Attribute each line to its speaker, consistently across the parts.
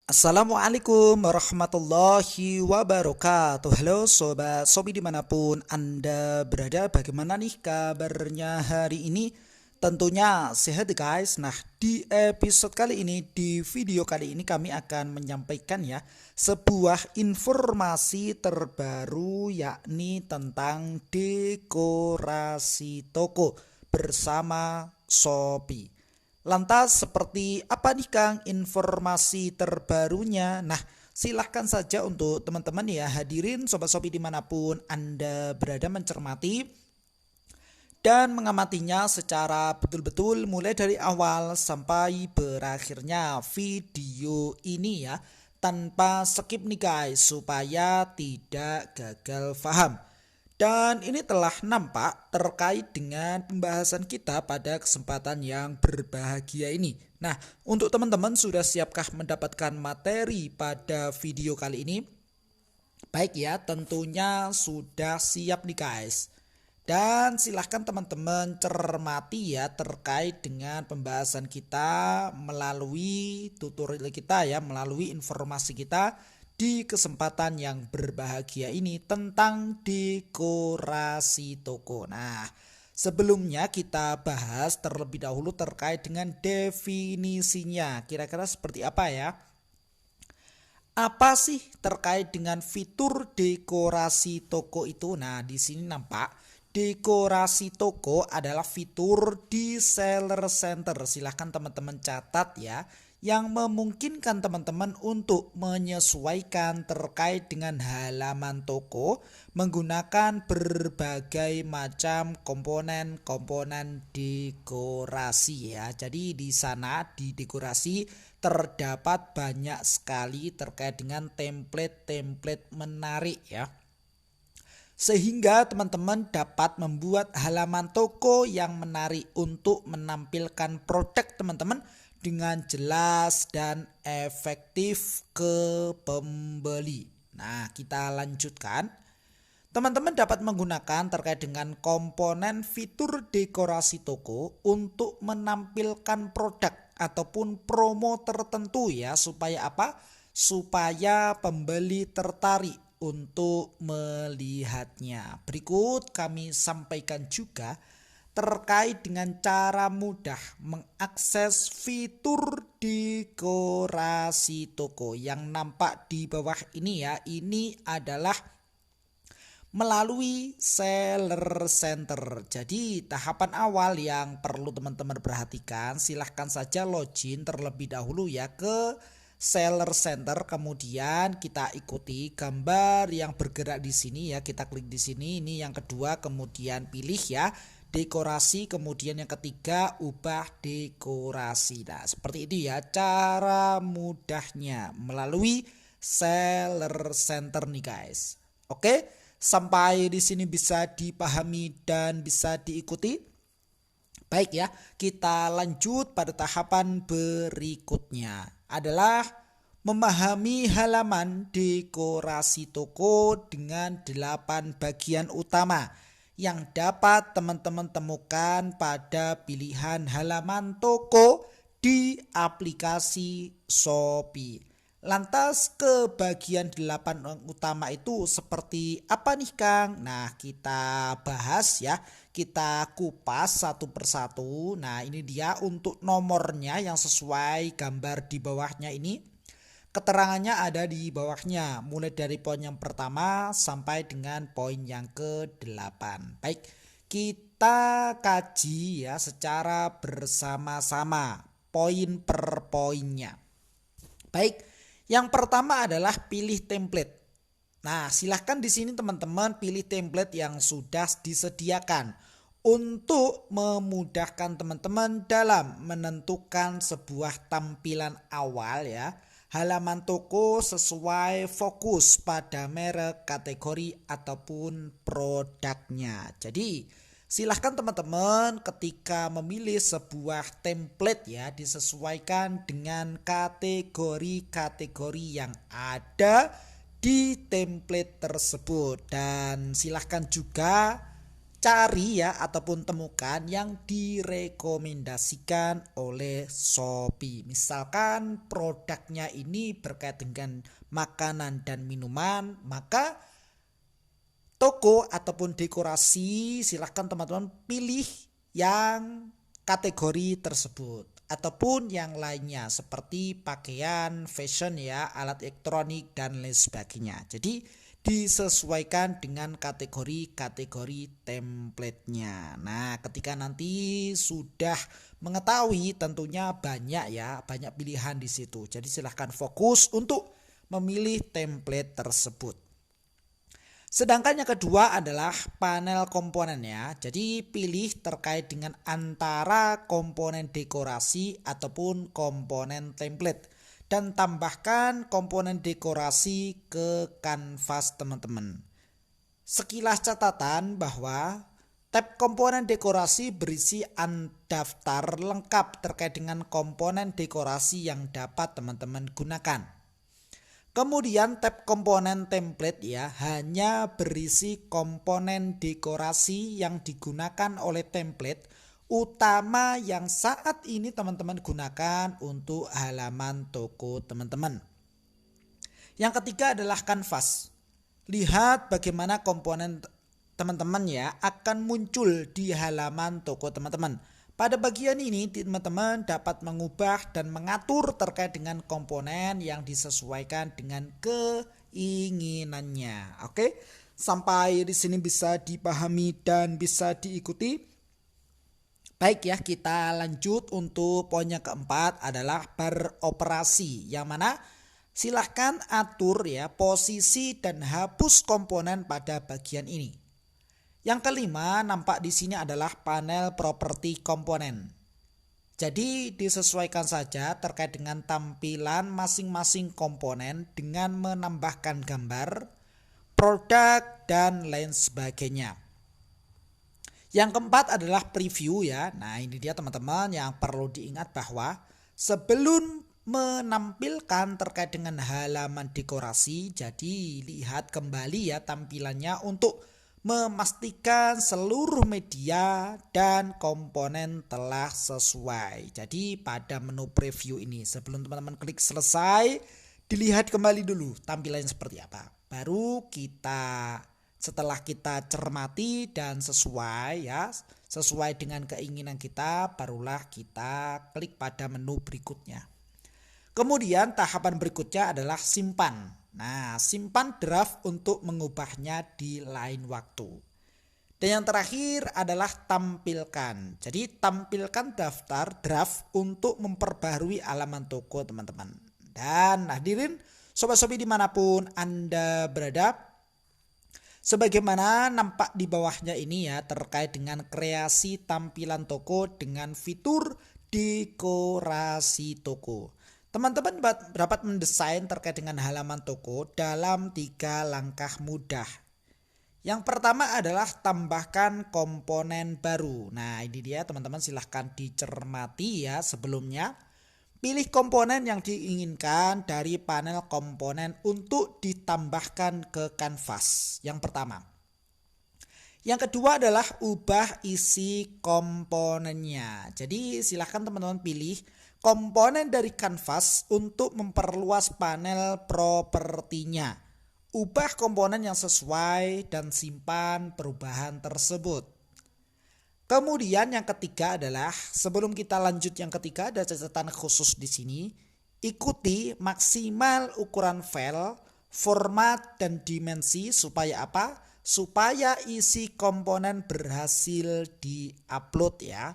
Speaker 1: Assalamualaikum warahmatullahi wabarakatuh. Halo sobat Sobi dimanapun Anda berada. Bagaimana nih kabarnya hari ini? Tentunya sehat guys. Nah, di episode kali ini, di video kali ini kami akan menyampaikan ya sebuah informasi terbaru, yakni tentang dekorasi toko bersama Shopee. Lantas seperti apa nih Kang informasi terbarunya? Nah, silahkan saja untuk teman-teman ya, hadirin Sobat Shopee dimanapun Anda berada, mencermati dan mengamatinya secara betul-betul mulai dari awal sampai berakhirnya video ini ya, tanpa skip nih guys, supaya tidak gagal paham. Dan ini telah nampak terkait dengan pembahasan kita pada kesempatan yang berbahagia ini. Nah, untuk teman-teman sudah siapkah mendapatkan materi pada video kali ini? Baik ya, tentunya sudah siap nih guys. Dan silahkan teman-teman cermati ya terkait dengan pembahasan kita melalui tutorial kita ya, melalui informasi kita di kesempatan yang berbahagia ini tentang dekorasi toko. Nah, sebelumnya kita bahas terlebih dahulu terkait dengan definisinya. Kira-kira seperti apa ya? Apa sih terkait dengan fitur dekorasi toko itu? Nah, di sini nampak dekorasi toko adalah fitur di seller center. Silahkan teman-teman catat ya, yang memungkinkan teman-teman untuk menyesuaikan terkait dengan halaman toko menggunakan berbagai macam komponen-komponen dekorasi ya. Jadi di sana di dekorasi terdapat banyak sekali terkait dengan template-template menarik ya, sehingga teman-teman dapat membuat halaman toko yang menarik untuk menampilkan produk teman-teman dengan jelas dan efektif ke pembeli. Nah, kita lanjutkan. Teman-teman dapat menggunakan terkait dengan komponen fitur dekorasi toko untuk menampilkan produk ataupun promo tertentu ya, supaya apa? Supaya pembeli tertarik untuk melihatnya. Berikut kami sampaikan juga terkait dengan cara mudah mengakses fitur dekorasi toko yang nampak di bawah ini ya. Ini adalah melalui seller center. Jadi tahapan awal yang perlu teman-teman perhatikan, silahkan saja login terlebih dahulu ya ke seller center, kemudian kita ikuti gambar yang bergerak di sini ya, kita klik di sini. Ini yang kedua, kemudian pilih ya dekorasi, kemudian yang ketiga ubah dekorasi. Nah, seperti itu ya cara mudahnya melalui seller center nih guys. Oke, sampai di sini bisa dipahami dan bisa diikuti. Baik ya, kita lanjut pada tahapan berikutnya, adalah memahami halaman dekorasi toko dengan 8 bagian utama yang dapat teman-teman temukan pada pilihan halaman toko di aplikasi Shopee. Lantas ke bagian 8 utama itu seperti apa nih Kang? Nah, kita bahas ya, kita kupas satu persatu. Nah, ini dia untuk nomornya yang sesuai gambar di bawahnya ini. Keterangannya ada di bawahnya, mulai dari poin yang pertama sampai dengan poin yang ke-8. Baik, kita kaji ya secara bersama-sama poin per poinnya. Baik, yang pertama adalah pilih template. Nah, silahkan di sini teman-teman pilih template yang sudah disediakan untuk memudahkan teman-teman dalam menentukan sebuah tampilan awal ya, halaman toko sesuai fokus pada merek, kategori ataupun produknya. Jadi silahkan teman-teman ketika memilih sebuah template ya, disesuaikan dengan kategori-kategori yang ada di template tersebut. Dan silahkan juga cari ya ataupun temukan yang direkomendasikan oleh Shopee. Misalkan produknya ini berkait dengan makanan dan minuman, maka toko ataupun dekorasi silahkan teman-teman pilih yang kategori tersebut ataupun yang lainnya seperti pakaian, fashion ya, alat elektronik dan lain sebagainya. Jadi disesuaikan dengan kategori-kategori template-nya. Nah, ketika nanti sudah mengetahui tentunya banyak ya, banyak pilihan di situ. Jadi silahkan fokus untuk memilih template tersebut. Sedangkan yang kedua adalah panel komponen ya. Jadi pilih terkait dengan antara komponen dekorasi ataupun komponen template. Dan tambahkan komponen dekorasi ke kanvas teman-teman. Sekilas catatan bahwa tab komponen dekorasi berisi daftar lengkap terkait dengan komponen dekorasi yang dapat teman-teman gunakan. Kemudian tab komponen template ya hanya berisi komponen dekorasi yang digunakan oleh template utama yang saat ini teman-teman gunakan untuk halaman toko teman-teman. Yang ketiga adalah kanvas. Lihat bagaimana komponen teman-teman ya akan muncul di halaman toko teman-teman. Pada bagian ini teman-teman dapat mengubah dan mengatur terkait dengan komponen yang disesuaikan dengan keinginannya. Oke, sampai di sini bisa dipahami dan bisa diikuti. Baik ya, kita lanjut untuk poin yang keempat adalah beroperasi, yang mana silahkan atur ya posisi dan hapus komponen pada bagian ini. Yang kelima nampak di sini adalah panel properti komponen. Jadi disesuaikan saja terkait dengan tampilan masing-masing komponen dengan menambahkan gambar, produk dan lain sebagainya. Yang keempat adalah preview ya. Nah, ini dia teman-teman yang perlu diingat bahwa sebelum menampilkan terkait dengan halaman dekorasi, jadi lihat kembali ya tampilannya untuk memastikan seluruh media dan komponen telah sesuai. Jadi pada menu preview ini sebelum teman-teman klik selesai, dilihat kembali dulu tampilannya seperti apa. Baru setelah kita cermati dan sesuai dengan keinginan kita, barulah kita klik pada menu berikutnya. Kemudian tahapan berikutnya adalah simpan. Nah, simpan draft untuk mengubahnya di lain waktu. Dan yang terakhir adalah tampilkan. Jadi tampilkan daftar draft untuk memperbarui halaman toko teman-teman. Dan hadirin sobat-sobi dimanapun Anda berada, sebagaimana nampak di bawahnya ini ya terkait dengan kreasi tampilan toko dengan fitur dekorasi toko. Teman-teman dapat mendesain terkait dengan halaman toko dalam 3 langkah mudah. Yang pertama adalah tambahkan komponen baru. Nah, ini dia teman-teman, silahkan dicermati ya sebelumnya. Pilih komponen yang diinginkan dari panel komponen untuk ditambahkan ke kanvas. Yang pertama. Yang kedua adalah ubah isi komponennya. Jadi silahkan teman-teman pilih komponen dari kanvas untuk memperluas panel propertinya. Ubah komponen yang sesuai dan simpan perubahan tersebut. Kemudian yang ketiga adalah sebelum kita lanjut yang ketiga ada catatan khusus di sini. Ikuti maksimal ukuran file, format dan dimensi supaya apa? Supaya isi komponen berhasil di-upload ya.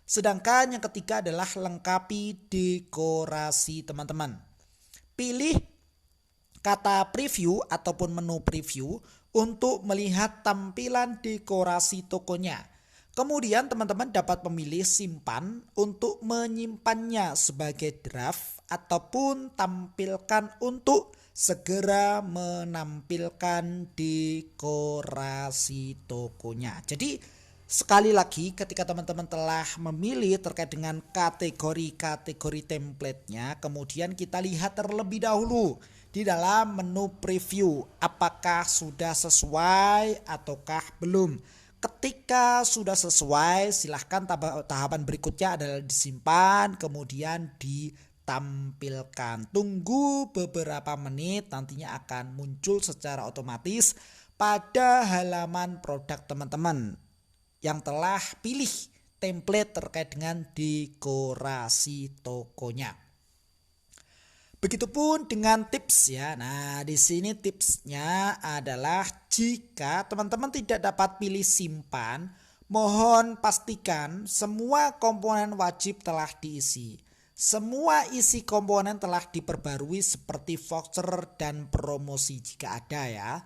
Speaker 1: Sedangkan yang ketiga adalah lengkapi dekorasi teman-teman. Pilih kata preview ataupun menu preview untuk melihat tampilan dekorasi tokonya. Kemudian teman-teman dapat memilih simpan untuk menyimpannya sebagai draft ataupun tampilkan untuk segera menampilkan dekorasi tokonya. Jadi sekali lagi ketika teman-teman telah memilih terkait dengan kategori-kategori template-nya, kemudian kita lihat terlebih dahulu di dalam menu preview apakah sudah sesuai ataukah belum. Ketika sudah sesuai, silahkan tahapan berikutnya adalah disimpan, kemudian ditampilkan. Tunggu beberapa menit, nantinya akan muncul secara otomatis pada halaman produk teman-teman yang telah pilih template terkait dengan dekorasi tokonya. Begitupun dengan tips ya. Nah, di sini tipsnya adalah jika teman-teman tidak dapat pilih simpan, mohon pastikan semua komponen wajib telah diisi. Semua isi komponen telah diperbarui seperti voucher dan promosi jika ada ya.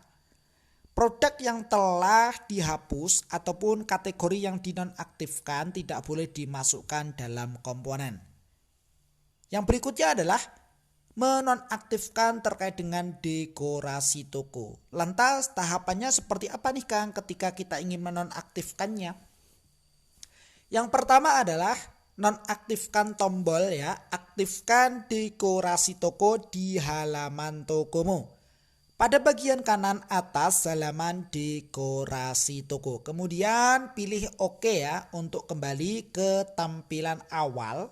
Speaker 1: Produk yang telah dihapus ataupun kategori yang dinonaktifkan tidak boleh dimasukkan dalam komponen. Yang berikutnya adalah menonaktifkan terkait dengan dekorasi toko. Lantas tahapannya seperti apa nih Kang ketika kita ingin menonaktifkannya? Yang pertama adalah nonaktifkan tombol ya, aktifkan dekorasi toko di halaman tokomu. Pada bagian kanan atas halaman dekorasi toko. Kemudian pilih OK ya untuk kembali ke tampilan awal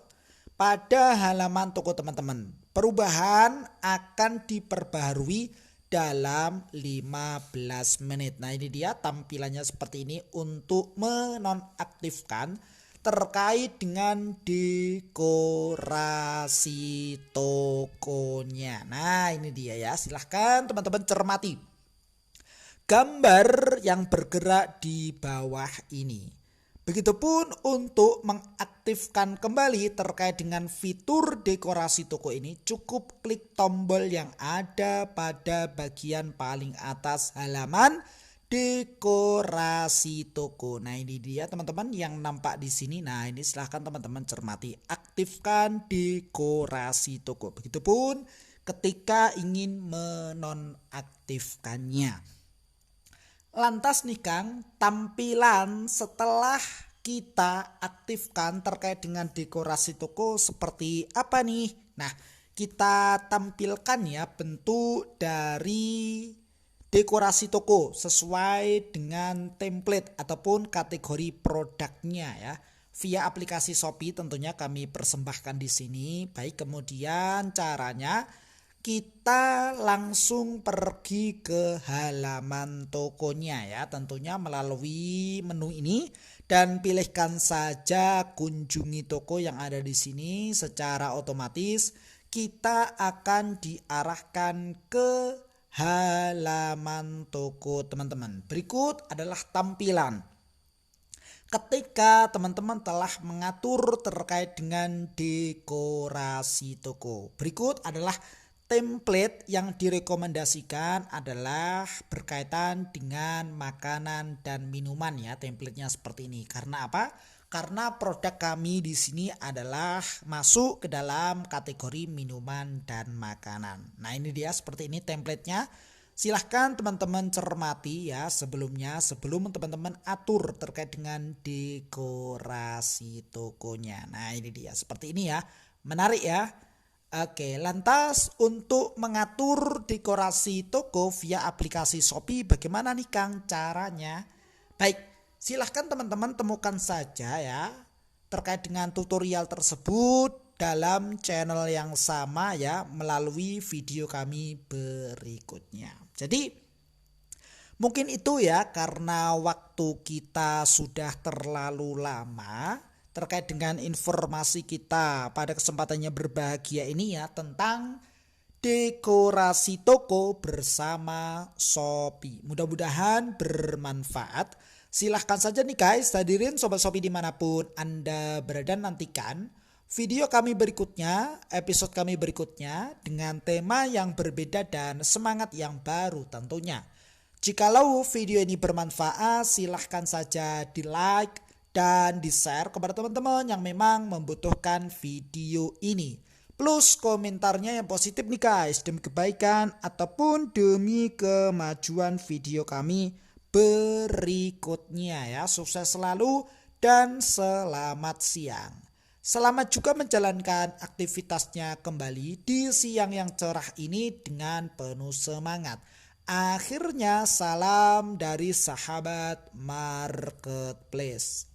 Speaker 1: pada halaman toko teman-teman. Perubahan akan diperbaharui dalam 15 menit. Nah, ini dia tampilannya seperti ini untuk menonaktifkan terkait dengan dekorasi tokonya. Nah, ini dia ya. Silahkan teman-teman cermati gambar yang bergerak di bawah ini. Begitupun untuk mengaktifkan kembali terkait dengan fitur dekorasi toko ini, cukup klik tombol yang ada pada bagian paling atas halaman dekorasi toko. Nah, ini dia teman-teman yang nampak di sini. Nah, ini silahkan teman-teman cermati, aktifkan dekorasi toko. Begitupun ketika ingin menonaktifkannya. Lantas nih Kang, tampilan setelah kita aktifkan terkait dengan dekorasi toko seperti apa nih? Nah, kita tampilkan ya bentuk dari dekorasi toko sesuai dengan template ataupun kategori produknya ya. Via aplikasi Shopee tentunya kami persembahkan di sini. Baik, kemudian caranya kita langsung pergi ke halaman tokonya ya, tentunya melalui menu ini, dan pilihkan saja kunjungi toko yang ada di sini. Secara otomatis kita akan diarahkan ke halaman toko teman-teman. Berikut adalah tampilan ketika teman-teman telah mengatur terkait dengan dekorasi toko. Berikut adalah template yang direkomendasikan adalah berkaitan dengan makanan dan minuman ya, templatenya seperti ini. Karena apa? Karena produk kami di sini adalah masuk ke dalam kategori minuman dan makanan. Nah, ini dia seperti ini templatenya. Silahkan teman-teman cermati ya sebelum teman-teman atur terkait dengan dekorasi tokonya. Nah, ini dia seperti ini ya. Menarik ya. Oke, lantas untuk mengatur dekorasi toko via aplikasi Shopee bagaimana nih Kang caranya? Baik, silahkan teman-teman temukan saja ya terkait dengan tutorial tersebut dalam channel yang sama ya melalui video kami berikutnya. Jadi mungkin itu ya karena waktu kita sudah terlalu lama terkait dengan informasi kita pada kesempatannya berbahagia ini ya tentang dekorasi toko bersama Shopee. Mudah-mudahan bermanfaat. Silahkan saja nih guys, hadirin sobat Shopee dimanapun Anda berada, nantikan video kami berikutnya, episode kami berikutnya dengan tema yang berbeda dan semangat yang baru tentunya. Jikalau video ini bermanfaat, silahkan saja di like dan di-share kepada teman-teman yang memang membutuhkan video ini. Plus komentarnya yang positif nih guys, demi kebaikan ataupun demi kemajuan video kami berikutnya ya. Sukses selalu dan selamat siang. Selamat juga menjalankan aktivitasnya kembali di siang yang cerah ini dengan penuh semangat. Akhirnya salam dari sahabat marketplace.